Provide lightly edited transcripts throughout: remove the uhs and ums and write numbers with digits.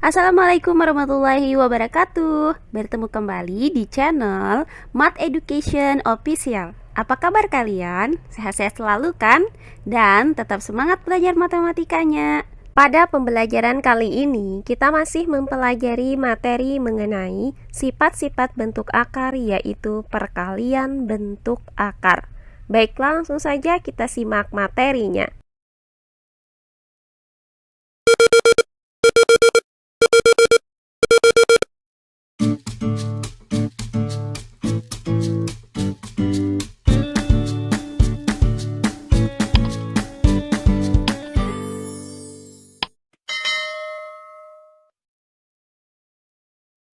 Assalamualaikum warahmatullahi wabarakatuh. Bertemu kembali di channel Math Education Official. Apa kabar kalian? Sehat-sehat selalu kan? Dan tetap semangat belajar matematikanya. Pada pembelajaran kali ini, kita masih mempelajari materi mengenai sifat-sifat bentuk akar, yaitu perkalian bentuk akar. Baiklah, langsung saja kita simak materinya.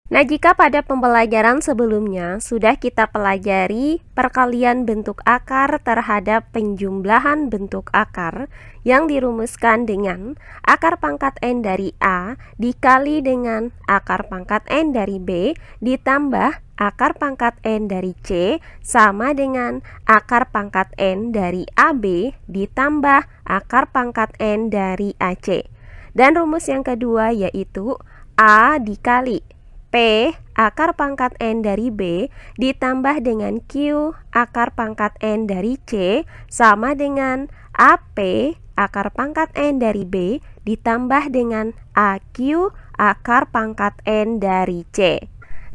Nah, jika pada pembelajaran sebelumnya sudah kita pelajari perkalian bentuk akar terhadap penjumlahan bentuk akar yang dirumuskan dengan akar pangkat N dari A dikali dengan akar pangkat N dari B ditambah akar pangkat N dari C sama dengan akar pangkat N dari AB ditambah akar pangkat N dari AC. Dan rumus yang kedua yaitu A dikali P akar pangkat N dari B ditambah dengan Q akar pangkat N dari C sama dengan AP akar pangkat N dari B ditambah dengan AQ akar pangkat N dari C.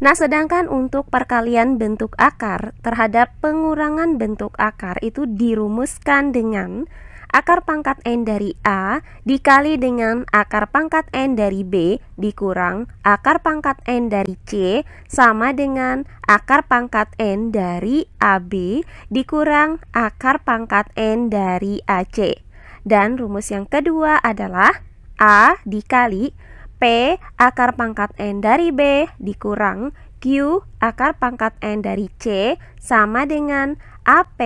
Nah, sedangkan untuk perkalian bentuk akar terhadap pengurangan bentuk akar itu dirumuskan dengan akar pangkat N dari A dikali dengan akar pangkat N dari B dikurang akar pangkat N dari C sama dengan akar pangkat N dari AB dikurang akar pangkat N dari AC. Dan rumus yang kedua adalah A dikali P akar pangkat N dari B dikurang Q akar pangkat N dari C sama dengan AP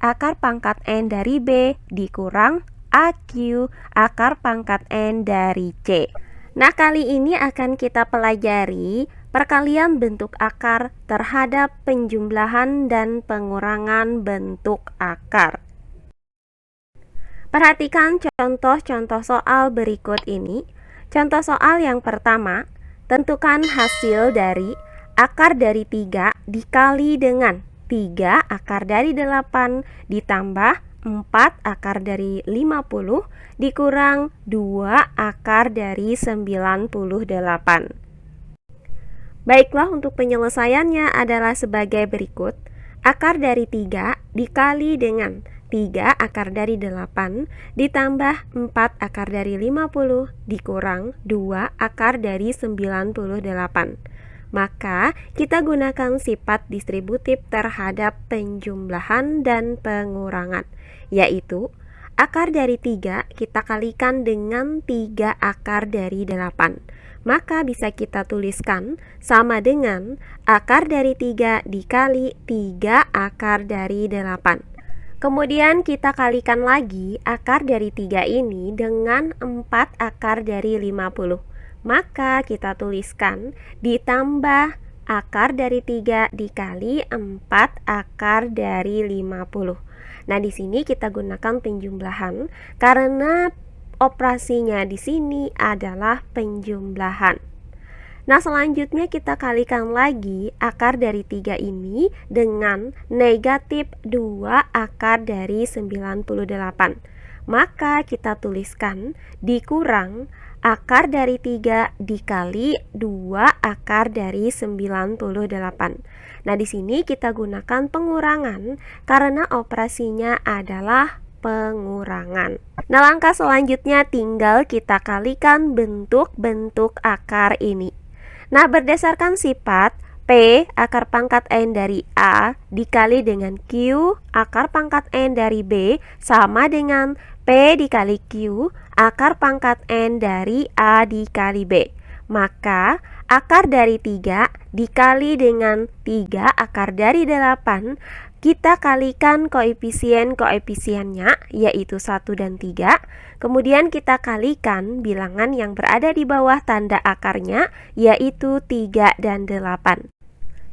akar pangkat N dari B dikurang AQ akar pangkat N dari C. Nah, kali ini akan kita pelajari perkalian bentuk akar terhadap penjumlahan dan pengurangan bentuk akar. Perhatikan contoh-contoh soal berikut ini. Contoh soal yang pertama, tentukan hasil dari akar dari 3 dikali dengan 3 akar dari 8 ditambah 4 akar dari 50 dikurang 2 akar dari 98. Baiklah, untuk penyelesaiannya adalah sebagai berikut. Akar dari 3 dikali dengan 3 akar dari 8 ditambah 4 akar dari 50 dikurang 2 akar dari 98. Maka kita gunakan sifat distributif terhadap penjumlahan dan pengurangan, yaitu akar dari 3 kita kalikan dengan 3 akar dari 8. Maka bisa kita tuliskan sama dengan akar dari 3 dikali 3 akar dari 8. Kemudian kita kalikan lagi akar dari 3 ini dengan 4 akar dari 50. Maka kita tuliskan ditambah akar dari 3 dikali 4 akar dari 50. Nah, di sini kita gunakan penjumlahan karena operasinya di sini adalah penjumlahan. Nah, selanjutnya kita kalikan lagi akar dari 3 ini dengan negatif 2 akar dari 98. Maka kita tuliskan dikurang akar dari 3 dikali 2 akar dari 98. Nah, di sini kita gunakan pengurangan karena operasinya adalah pengurangan. Nah, langkah selanjutnya tinggal kita kalikan bentuk-bentuk akar ini. Nah, berdasarkan sifat P akar pangkat N dari A dikali dengan Q akar pangkat N dari B sama dengan P dikali Q akar pangkat N dari A dikali B. Maka akar dari 3 dikali dengan 3 akar dari 8, kita kalikan koefisien-koefisiennya yaitu 1 dan 3. Kemudian kita kalikan bilangan yang berada di bawah tanda akarnya yaitu 3 dan 8.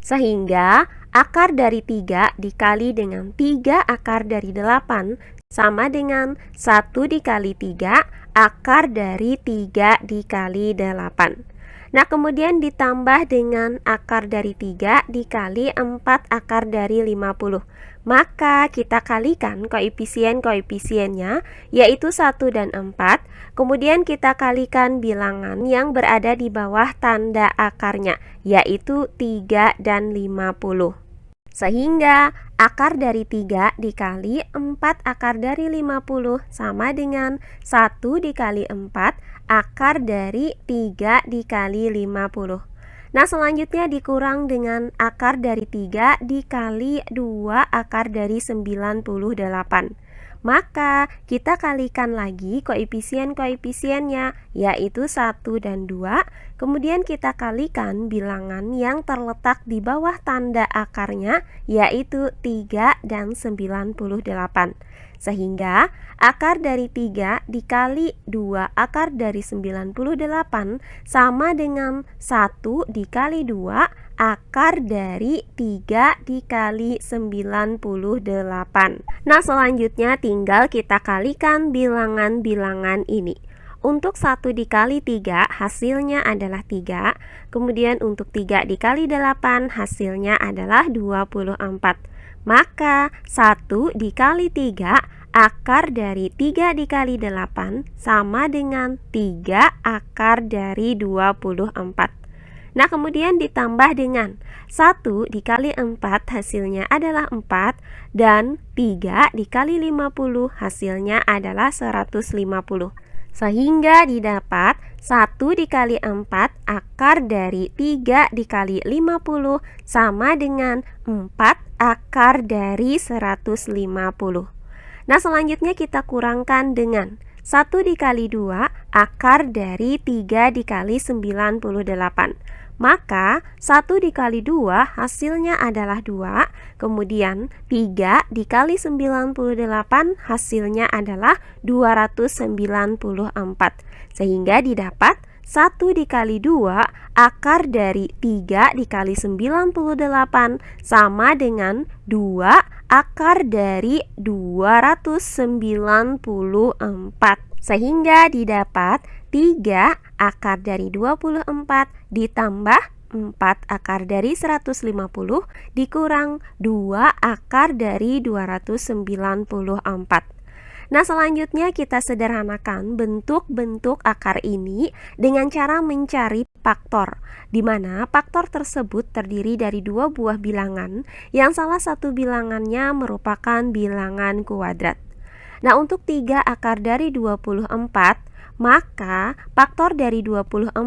Sehingga akar dari 3 dikali dengan 3 akar dari 8 sama dengan 1 dikali 3 akar dari 3 dikali 8. Nah, kemudian ditambah dengan akar dari 3 dikali 4 akar dari 50. Maka kita kalikan koefisien-koefisiennya, yaitu 1 dan 4. Kemudian kita kalikan bilangan yang berada di bawah tanda akarnya, yaitu 3 dan 50. Sehingga akar dari 3 dikali 4 akar dari 50 sama dengan 1 dikali 4 akar dari 3 dikali 50. Nah, selanjutnya dikurang dengan akar dari 3 dikali 2 akar dari 98. Maka kita kalikan lagi koefisien-koefisiennya, yaitu 1 dan 2. Kemudian kita kalikan bilangan yang terletak di bawah tanda akarnya, yaitu 3 dan 98. Sehingga akar dari 3 dikali 2 akar dari 98 sama dengan 1 dikali 2 akar dari 3 dikali 98. Nah, selanjutnya tinggal kita kalikan bilangan-bilangan ini. Untuk 1 dikali 3 hasilnya adalah 3. Kemudian untuk 3 dikali 8 hasilnya adalah 24. Maka 1 dikali 3 akar dari 3 dikali 8 sama dengan 3 akar dari 24. Nah, kemudian ditambah dengan 1 dikali 4 hasilnya adalah 4 dan 3 dikali 50 hasilnya adalah 150. Sehingga didapat 1 dikali 4 akar dari 3 dikali 50 sama dengan 4 akar dari 150. Nah, selanjutnya kita kurangkan dengan 1 dikali 2 akar dari 3 dikali 98. Maka 1 dikali 2 hasilnya adalah 2. Kemudian 3 dikali 98 hasilnya adalah 294. Sehingga didapat 1 dikali 2 akar dari 3 dikali 98 sama dengan 2 akar dari 294. Sehingga didapat 3 akar dari 24 ditambah 4 akar dari 150 dikurang 2 akar dari 294. Nah, selanjutnya kita sederhanakan bentuk-bentuk akar ini dengan cara mencari faktor, di mana faktor tersebut terdiri dari 2 buah bilangan yang salah satu bilangannya merupakan bilangan kuadrat. Nah, untuk 3 akar dari 24, maka faktor dari 24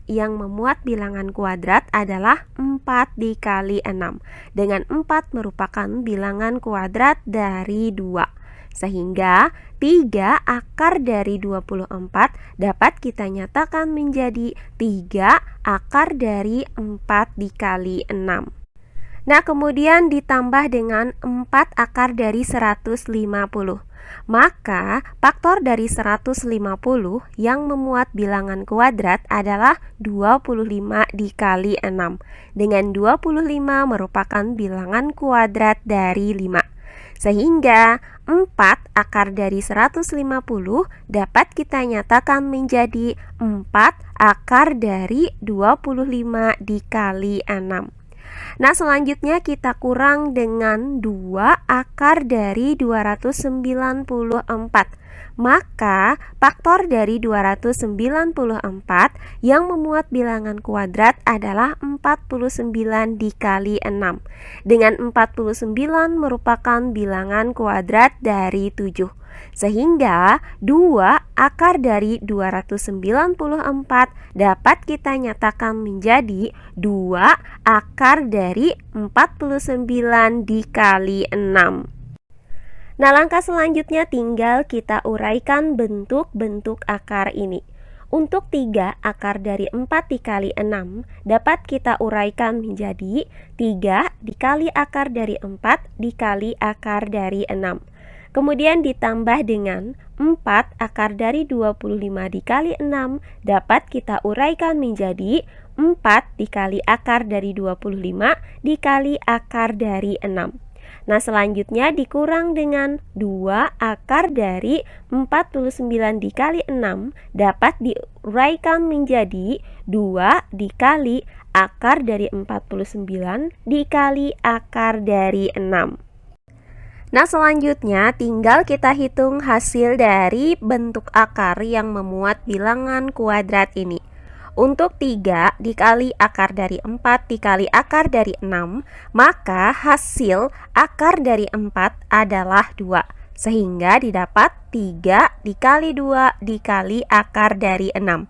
yang memuat bilangan kuadrat adalah 4 dikali 6, dengan 4 merupakan bilangan kuadrat dari 2. Sehingga 3 akar dari 24 dapat kita nyatakan menjadi 3 akar dari 4 dikali 6. Nah, kemudian ditambah dengan 4 akar dari 150. Maka faktor dari 150 yang memuat bilangan kuadrat adalah 25 dikali 6, dengan 25 merupakan bilangan kuadrat dari 5. Sehingga 4 akar dari 150 dapat kita nyatakan menjadi 4 akar dari 25 dikali 6. Nah, selanjutnya kita kurang dengan 2 akar dari 294. Maka faktor dari 294 yang memuat bilangan kuadrat adalah 49 dikali 6, dengan 49 merupakan bilangan kuadrat dari 7. Sehingga 2 akar dari 294 dapat kita nyatakan menjadi 2 akar dari 49 dikali 6. Nah, langkah selanjutnya tinggal kita uraikan bentuk-bentuk akar ini. Untuk 3 akar dari 4 dikali 6 dapat kita uraikan menjadi 3 dikali akar dari 4 dikali akar dari 6. Kemudian ditambah dengan 4 akar dari 25 dikali 6 dapat kita uraikan menjadi 4 dikali akar dari 25 dikali akar dari 6. Nah, selanjutnya dikurang dengan 2 akar dari 49 dikali 6 dapat diuraikan menjadi 2 dikali akar dari 49 dikali akar dari 6. Nah, selanjutnya tinggal kita hitung hasil dari bentuk akar yang memuat bilangan kuadrat ini. Untuk 3 dikali akar dari 4 dikali akar dari 6, maka hasil akar dari 4 adalah 2. Sehingga didapat 3 dikali 2 dikali akar dari 6.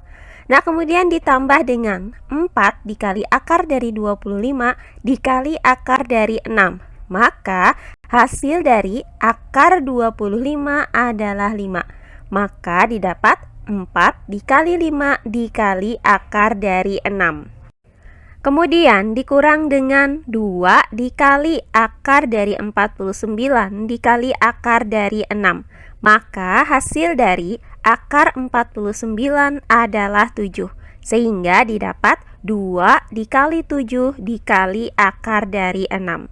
Nah, kemudian ditambah dengan 4 dikali akar dari 25 dikali akar dari 6. Maka hasil dari akar 25 adalah 5. Maka didapat 4 dikali 5 dikali akar dari 6. Kemudian dikurang dengan 2 dikali akar dari 49 dikali akar dari 6. Maka hasil dari akar 49 adalah 7. Sehingga didapat 2 dikali 7 dikali akar dari 6.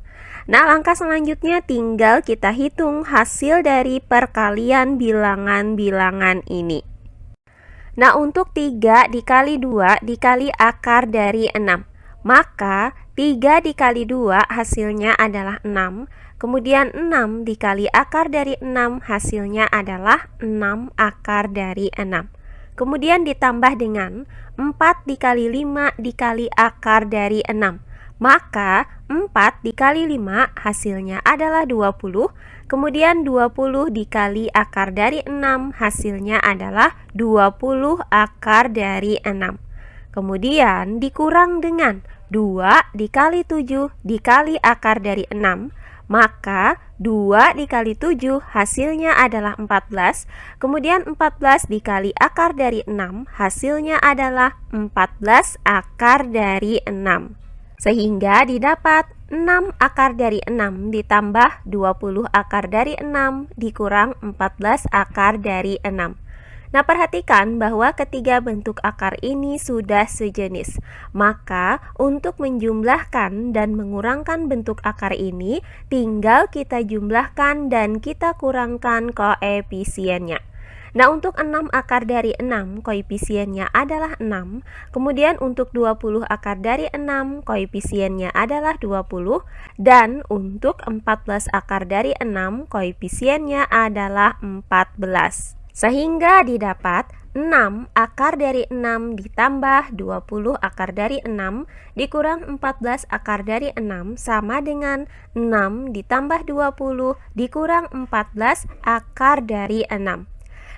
Nah, langkah selanjutnya tinggal kita hitung hasil dari perkalian bilangan-bilangan ini. Nah, untuk 3 dikali 2 dikali akar dari 6, maka 3 dikali 2 hasilnya adalah 6. Kemudian 6 dikali akar dari 6 hasilnya adalah 6 akar dari 6. Kemudian ditambah dengan 4 dikali 5 dikali akar dari 6. Maka 4 dikali 5 hasilnya adalah 20. Kemudian 20 dikali akar dari 6 hasilnya adalah 20 akar dari 6. Kemudian dikurang dengan 2 dikali 7 dikali akar dari 6. Maka 2 dikali 7 hasilnya adalah 14. Kemudian 14 dikali akar dari 6 hasilnya adalah 14 akar dari 6. Sehingga didapat 6 akar dari 6 ditambah 20 akar dari 6 dikurang 14 akar dari 6. Nah, perhatikan bahwa ketiga bentuk akar ini sudah sejenis. Maka untuk menjumlahkan dan mengurangkan bentuk akar ini, tinggal kita jumlahkan dan kita kurangkan koefisiennya. Nah, untuk 6 akar dari 6 koefisiennya adalah 6. Kemudian untuk 20 akar dari 6 koefisiennya adalah 20. Dan untuk 14 akar dari 6 koefisiennya adalah 14. Sehingga didapat 6 akar dari 6 ditambah 20 akar dari 6 dikurang 14 akar dari 6 sama dengan 6 ditambah 20 dikurang 14 akar dari 6.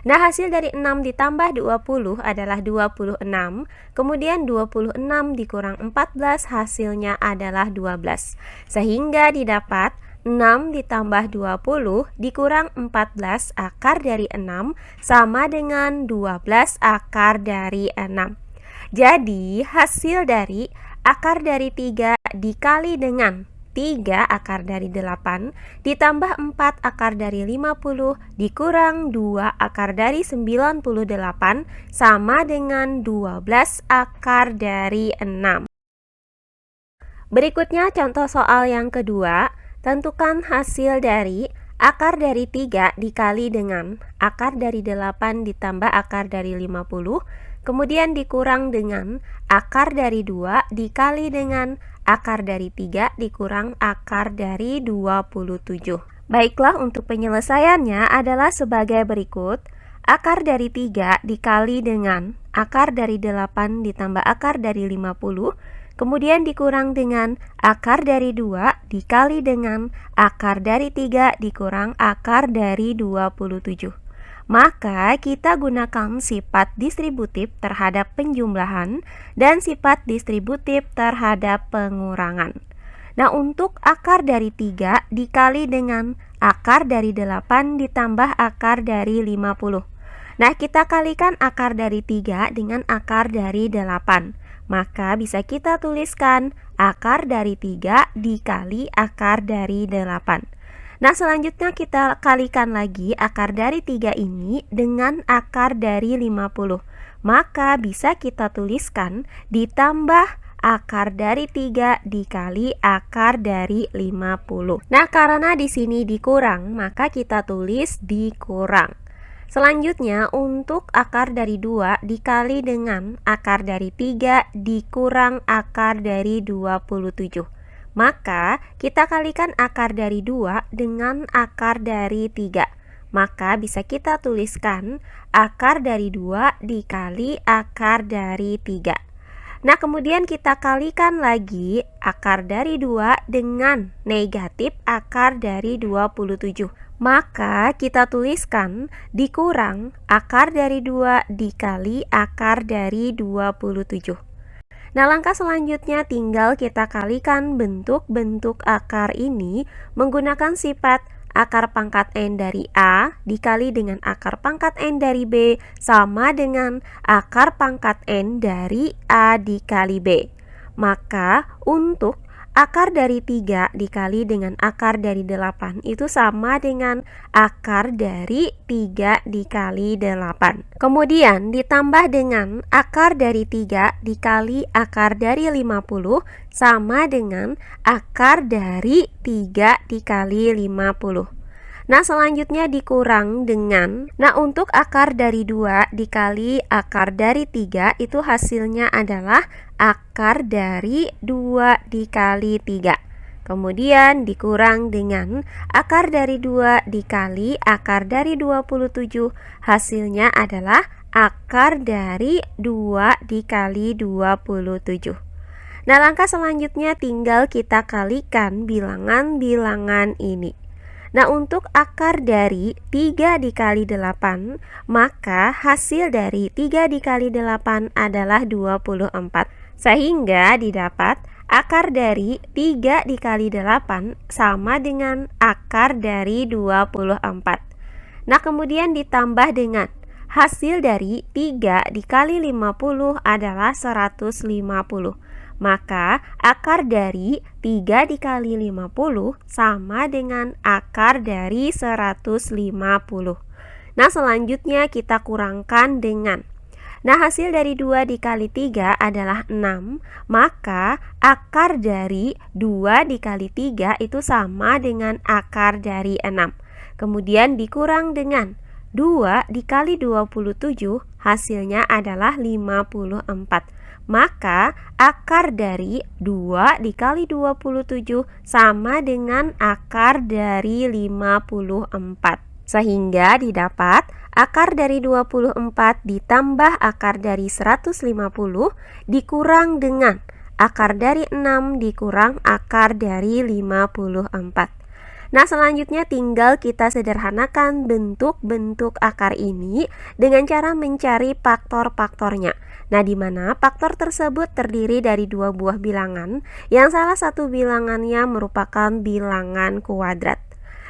Nah, hasil dari 6 ditambah 20 adalah 26. Kemudian 26 dikurang 14 hasilnya adalah 12. Sehingga didapat 6 ditambah 20 dikurang 14 akar dari 6 sama dengan 12 akar dari 6. Jadi hasil dari akar dari 3 dikali dengan 3 akar dari 8 ditambah 4 akar dari 50 dikurang 2 akar dari 98 sama dengan 12 akar dari 6. Berikutnya contoh soal yang kedua. Tentukan hasil dari akar dari 3 dikali dengan akar dari 8 ditambah akar dari 50, kemudian dikurang dengan akar dari 2 dikali dengan akar dari 3 dikurang akar dari 27. Baiklah, untuk penyelesaiannya adalah sebagai berikut. Akar dari 3 dikali dengan akar dari 8 ditambah akar dari 50, kemudian dikurang dengan akar dari 2 dikali dengan akar dari 3 dikurang akar dari 27. Maka kita gunakan sifat distributif terhadap penjumlahan dan sifat distributif terhadap pengurangan. Nah, untuk akar dari 3 dikali dengan akar dari 8 ditambah akar dari 50. Nah, kita kalikan akar dari 3 dengan akar dari 8. Maka bisa kita tuliskan akar dari 3 dikali akar dari 8. Nah, selanjutnya kita kalikan lagi akar dari 3 ini dengan akar dari 50. Maka bisa kita tuliskan ditambah akar dari 3 dikali akar dari 50. Nah, karena di sini dikurang, maka kita tulis dikurang. Selanjutnya, untuk akar dari 2 dikali dengan akar dari 3 dikurang akar dari 27. Maka, kita kalikan akar dari 2 dengan akar dari 3. Maka bisa kita tuliskan akar dari 2 dikali akar dari 3. Nah, kemudian kita kalikan lagi akar dari 2 dengan negatif akar dari 27. Maka kita tuliskan dikurang akar dari 2 dikali akar dari 27. Nah, langkah selanjutnya tinggal kita kalikan bentuk-bentuk akar ini menggunakan sifat akar pangkat N dari A dikali dengan akar pangkat N dari B sama dengan akar pangkat N dari A dikali B. Maka untuk akar dari 3 dikali dengan akar dari 8 itu sama dengan akar dari 3 dikali 8. Kemudian ditambah dengan akar dari 3 dikali akar dari 50 sama dengan akar dari 3 dikali 50. Nah, selanjutnya dikurang dengan, nah untuk akar dari 2 dikali akar dari 3 itu hasilnya adalah akar dari 2 dikali 3. Kemudian dikurang dengan akar dari 2 dikali akar dari 27, hasilnya adalah akar dari 2 dikali 27. Nah, langkah selanjutnya tinggal kita kalikan bilangan-bilangan ini. Nah, untuk akar dari 3 dikali 8, maka hasil dari 3 dikali 8 adalah 24. Sehingga didapat akar dari 3 dikali 8 sama dengan akar dari 24. Nah, kemudian ditambah dengan hasil dari 3 dikali 50 adalah 150. Maka akar dari 3 dikali 50 sama dengan akar dari 150. Nah, selanjutnya kita kurangkan dengan, nah hasil dari 2 dikali 3 adalah 6. Maka akar dari 2 dikali 3 itu sama dengan akar dari 6. Kemudian dikurang dengan 2 dikali 27, hasilnya adalah 54. Maka akar dari 2 dikali 27 sama dengan akar dari 54. Sehingga didapat akar dari 24 ditambah akar dari 150 dikurang dengan akar dari 6 dikurang akar dari 54. Nah, selanjutnya tinggal kita sederhanakan bentuk-bentuk akar ini dengan cara mencari faktor-faktornya. Nah, di mana faktor tersebut terdiri dari 2 buah bilangan, yang salah satu bilangannya merupakan bilangan kuadrat.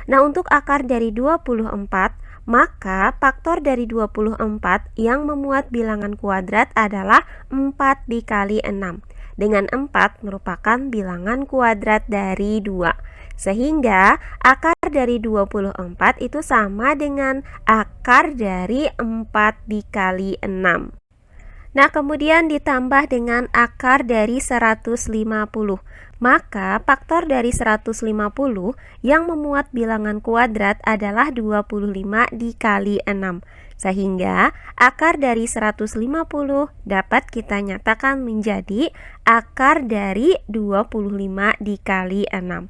Nah, untuk akar dari 24, maka faktor dari 24 yang memuat bilangan kuadrat adalah 4 dikali 6. Dengan 4 merupakan bilangan kuadrat dari 2. Sehingga akar dari 24 itu sama dengan akar dari 4 dikali 6. Nah, kemudian ditambah dengan akar dari 150. Maka faktor dari 150 yang memuat bilangan kuadrat adalah 25 dikali 6. Sehingga akar dari 150 dapat kita nyatakan menjadi akar dari 25 dikali 6.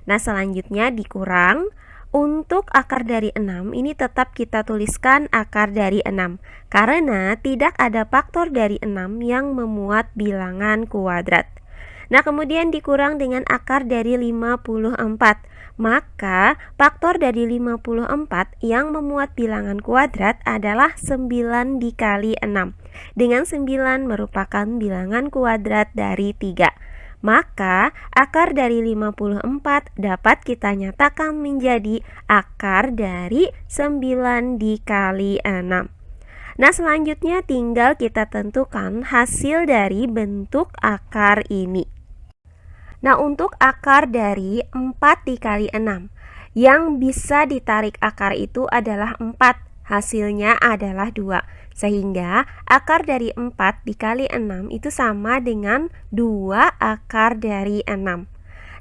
Nah, selanjutnya dikurang. Untuk akar dari 6 ini tetap kita tuliskan akar dari 6 karena tidak ada faktor dari 6 yang memuat bilangan kuadrat. Nah, kemudian dikurang dengan akar dari 54. Maka faktor dari 54 yang memuat bilangan kuadrat adalah 9 dikali 6. Dengan 9 merupakan bilangan kuadrat dari 3. Maka akar dari 54 dapat kita nyatakan menjadi akar dari 9 dikali 6. Nah, selanjutnya tinggal kita tentukan hasil dari bentuk akar ini. Nah, untuk akar dari 4 dikali 6, yang bisa ditarik akar itu adalah 4. Hasilnya adalah 2. Sehingga akar dari 4 dikali 6 itu sama dengan 2 akar dari 6.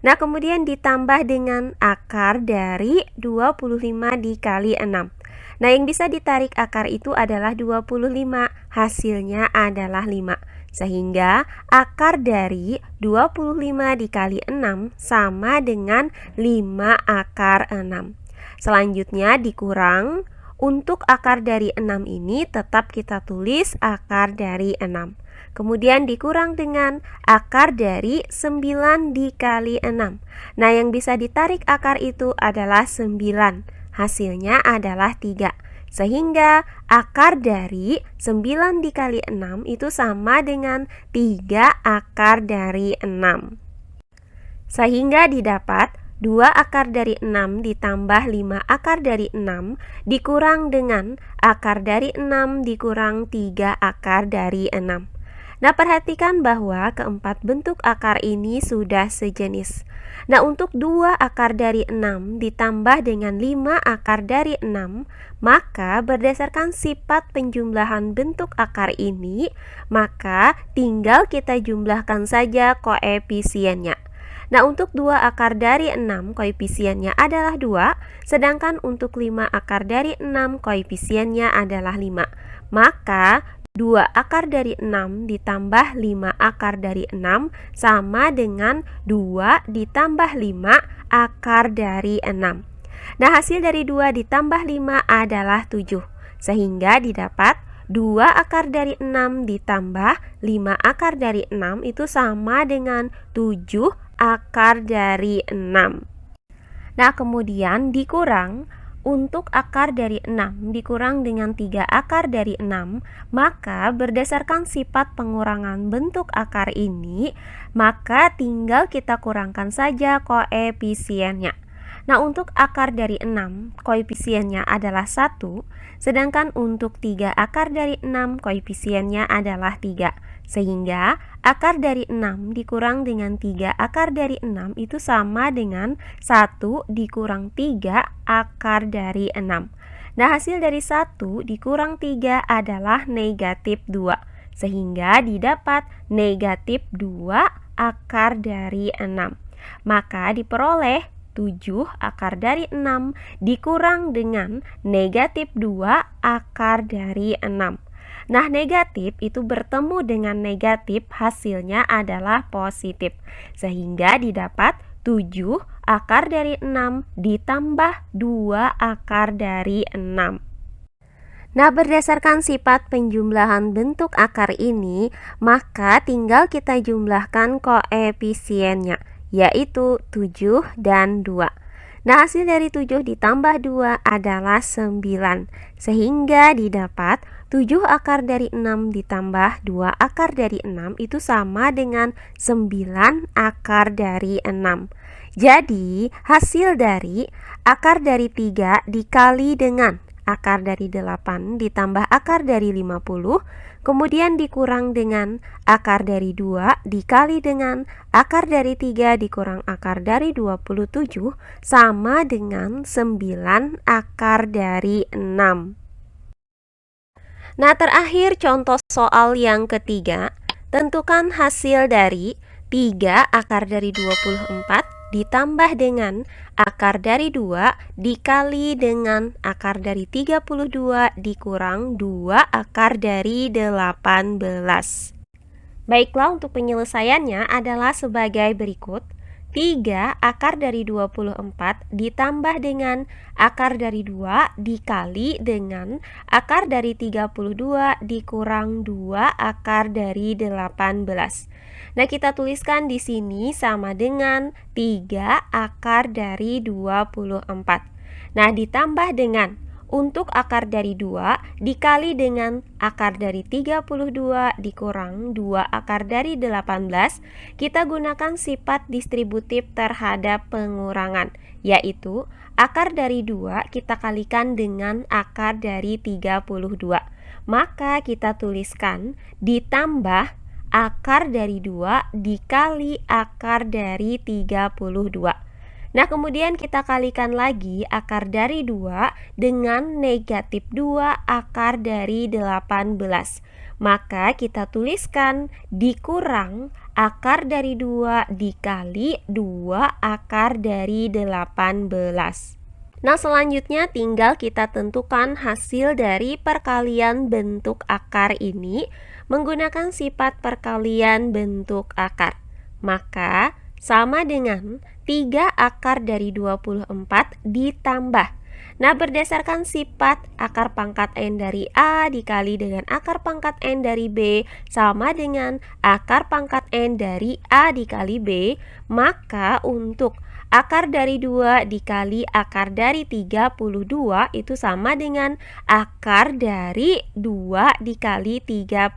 Nah, kemudian ditambah dengan akar dari 25 dikali 6. Nah, yang bisa ditarik akar itu adalah 25, hasilnya adalah 5. Sehingga akar dari 25 dikali 6 sama dengan 5 akar 6. Selanjutnya dikurang. Untuk akar dari 6 ini tetap kita tulis akar dari 6. Kemudian dikurang dengan akar dari 9 dikali 6. Nah, yang bisa ditarik akar itu adalah 9. Hasilnya adalah 3. Sehingga akar dari 9 dikali 6 itu sama dengan 3 akar dari 6. Sehingga didapat 2 akar dari 6 ditambah 5 akar dari 6 dikurang dengan akar dari 6 dikurang 3 akar dari 6. Nah, perhatikan bahwa keempat bentuk akar ini sudah sejenis. Nah, untuk 2 akar dari 6 ditambah dengan 5 akar dari 6, maka berdasarkan sifat penjumlahan bentuk akar ini, maka tinggal kita jumlahkan saja koefisiennya. Nah, untuk 2 akar dari 6 koefisiennya adalah 2, sedangkan untuk 5 akar dari 6 koefisiennya adalah 5. Maka 2 akar dari 6 ditambah 5 akar dari 6 sama dengan 2 ditambah 5 akar dari 6. Nah, hasil dari 2 ditambah 5 adalah 7. Sehingga didapat 2 akar dari 6 ditambah 5 akar dari 6 itu sama dengan 7 akar dari 6. Nah, kemudian dikurang. Untuk akar dari 6 dikurang dengan 3 akar dari 6, maka berdasarkan sifat pengurangan bentuk akar ini, maka tinggal kita kurangkan saja koefisiennya. Nah, untuk akar dari 6 koefisiennya adalah 1, sedangkan untuk 3 akar dari 6 koefisiennya adalah 3. Sehingga akar dari 6 dikurang dengan 3 akar dari 6 itu sama dengan 1 dikurang 3 akar dari 6. Nah, hasil dari 1 dikurang 3 adalah negatif 2. Sehingga didapat negatif 2 akar dari 6. Maka diperoleh 7 akar dari 6 dikurang dengan negatif 2 akar dari 6. Nah, negatif itu bertemu dengan negatif, hasilnya adalah positif. Sehingga didapat 7 akar dari 6 ditambah 2 akar dari 6. Nah, berdasarkan sifat penjumlahan bentuk akar ini, maka tinggal kita jumlahkan koefisiennya, yaitu 7 dan 2. Nah, hasil dari 7 ditambah 2 adalah 9. Sehingga didapat 7 akar dari 6 ditambah 2 akar dari 6 itu sama dengan 9 akar dari 6. Jadi, hasil dari akar dari 3 dikali dengan akar dari 8 ditambah akar dari 50, kemudian dikurang dengan akar dari 2 dikali dengan akar dari 3 dikurang akar dari 27 sama dengan 9 akar dari 6. Nah, terakhir contoh soal yang ketiga. Tentukan hasil dari 3 akar dari 24 ditambah dengan akar dari 2 dikali dengan akar dari 32 dikurang 2 akar dari 18. Baiklah, untuk penyelesaiannya adalah sebagai berikut. 3 akar dari 24 ditambah dengan akar dari 2 dikali dengan akar dari 32 dikurang 2 akar dari 18. Nah, kita tuliskan di sini sama dengan 3 akar dari 24. Nah, ditambah dengan untuk akar dari 2 dikali dengan akar dari 32 dikurang 2 akar dari 18, kita gunakan sifat distributif terhadap pengurangan, yaitu akar dari 2 kita kalikan dengan akar dari 32. Maka kita tuliskan ditambah akar dari 2 dikali akar dari 32. Nah, kemudian kita kalikan lagi akar dari 2 dengan negatif 2 akar dari 18. Maka kita tuliskan dikurang akar dari 2 dikali 2 akar dari 18. Nah, selanjutnya tinggal kita tentukan hasil dari perkalian bentuk akar ini menggunakan sifat perkalian bentuk akar. Maka sama dengan 3 akar dari 24 ditambah. Nah, berdasarkan sifat akar pangkat N dari A dikali dengan akar pangkat N dari B sama dengan akar pangkat N dari A dikali B, maka untuk akar dari 2 dikali akar dari 32 itu sama dengan akar dari 2 dikali 32.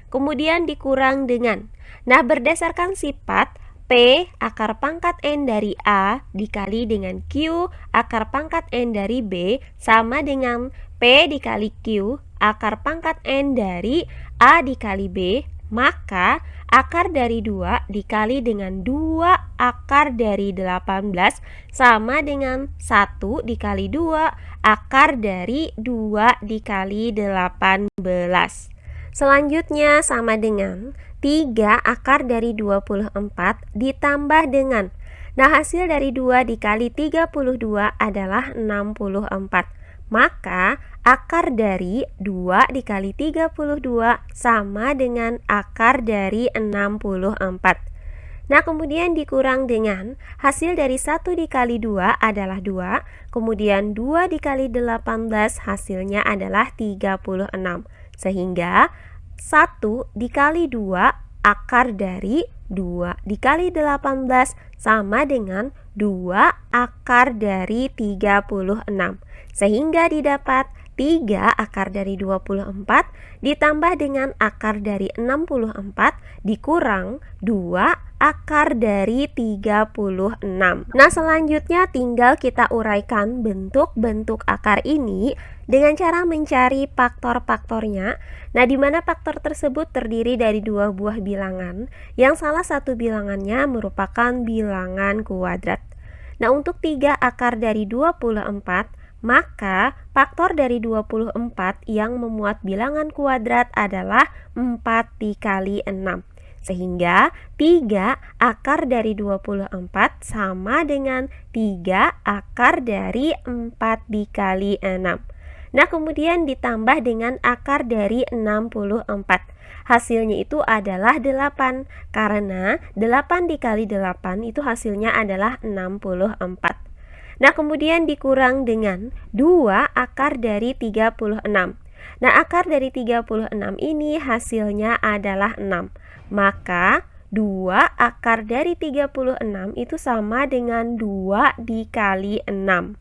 Kemudian dikurang dengan, nah berdasarkan sifat P akar pangkat N dari A dikali dengan Q akar pangkat N dari B sama dengan P dikali Q akar pangkat N dari A dikali B, maka akar dari 2 dikali dengan 2 akar dari 18 sama dengan 1 dikali 2 akar dari 2 dikali 18. Selanjutnya sama dengan 3 akar dari 24 ditambah dengan, nah hasil dari 2 dikali 32 adalah 64. Maka akar dari 2 dikali 32 sama dengan akar dari 64. Nah, kemudian dikurang dengan hasil dari 1 dikali 2 adalah 2, kemudian 2 dikali 18 hasilnya adalah 36. Sehingga 1 dikali 2 akar dari 2 dikali 18 sama dengan 2 akar dari 36. Sehingga didapat 3 akar dari 24 ditambah dengan akar dari 64 dikurang 2 akar dari 36. Nah, selanjutnya tinggal kita uraikan bentuk-bentuk akar ini dengan cara mencari faktor-faktornya. Nah, di mana faktor tersebut terdiri dari 2 buah bilangan, yang salah satu bilangannya merupakan bilangan kuadrat. Nah, untuk 3 akar dari 24, maka faktor dari 24 yang memuat bilangan kuadrat adalah 4 dikali 6. Sehingga 3 akar dari 24 sama dengan 3 akar dari 4 dikali 6. Nah, kemudian ditambah dengan akar dari 64. Hasilnya itu adalah 8, karena 8 dikali 8 itu hasilnya adalah 64. Nah, kemudian dikurang dengan 2 akar dari 36. Nah, akar dari 36 ini hasilnya adalah 6. Maka 2 akar dari 36 itu sama dengan 2 dikali 6.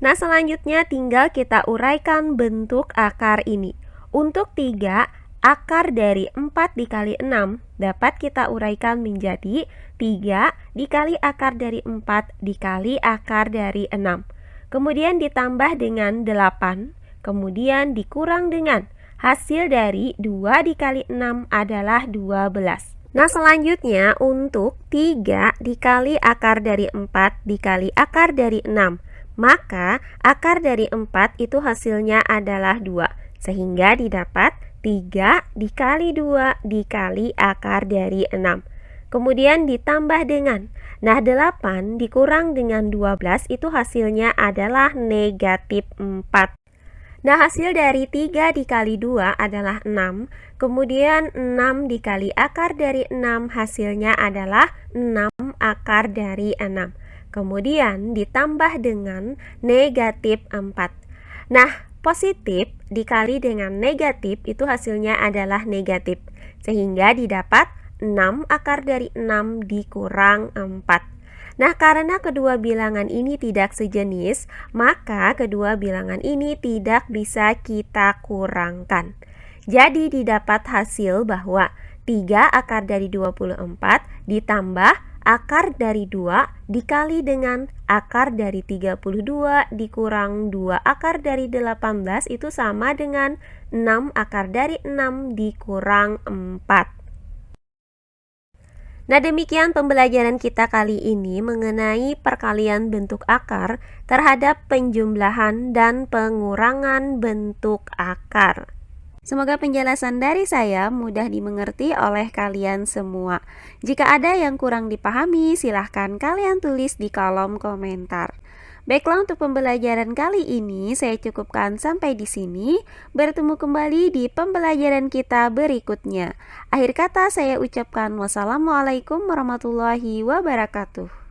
Nah, selanjutnya tinggal kita uraikan bentuk akar ini. Untuk 3 akar dari 4 dikali 6 dapat kita uraikan menjadi 3 dikali akar dari 4 dikali akar dari 6. Kemudian ditambah dengan 8, kemudian dikurang dengan hasil dari 2 dikali 6 adalah 12. Nah, selanjutnya untuk 3 dikali akar dari 4 dikali akar dari 6, maka akar dari 4 itu hasilnya adalah 2, sehingga didapat 3 dikali 2 dikali akar dari 6. Kemudian ditambah dengan, nah 8 dikurang dengan 12 itu hasilnya adalah negatif 4. Nah, hasil dari 3 dikali 2 adalah 6. Kemudian 6 dikali akar dari 6 hasilnya adalah 6 akar dari 6. Kemudian ditambah dengan negatif 4. Nah, positif dikali dengan negatif itu hasilnya adalah negatif, sehingga didapat 6 akar dari 6 dikurang 4. Nah, karena kedua bilangan ini tidak sejenis, maka kedua bilangan ini tidak bisa kita kurangkan. Jadi didapat hasil bahwa 3 akar dari 24 ditambah akar dari 2 dikali dengan akar dari 32 dikurang 2 akar dari 18 itu sama dengan 6 akar dari 6 dikurang 4. Nah, demikian pembelajaran kita kali ini mengenai perkalian bentuk akar terhadap penjumlahan dan pengurangan bentuk akar. Semoga penjelasan dari saya mudah dimengerti oleh kalian semua. Jika ada yang kurang dipahami, silahkan kalian tulis di kolom komentar. Baiklah, untuk pembelajaran kali ini saya cukupkan sampai di sini. Bertemu kembali di pembelajaran kita berikutnya. Akhir kata saya ucapkan wassalamualaikum warahmatullahi wabarakatuh.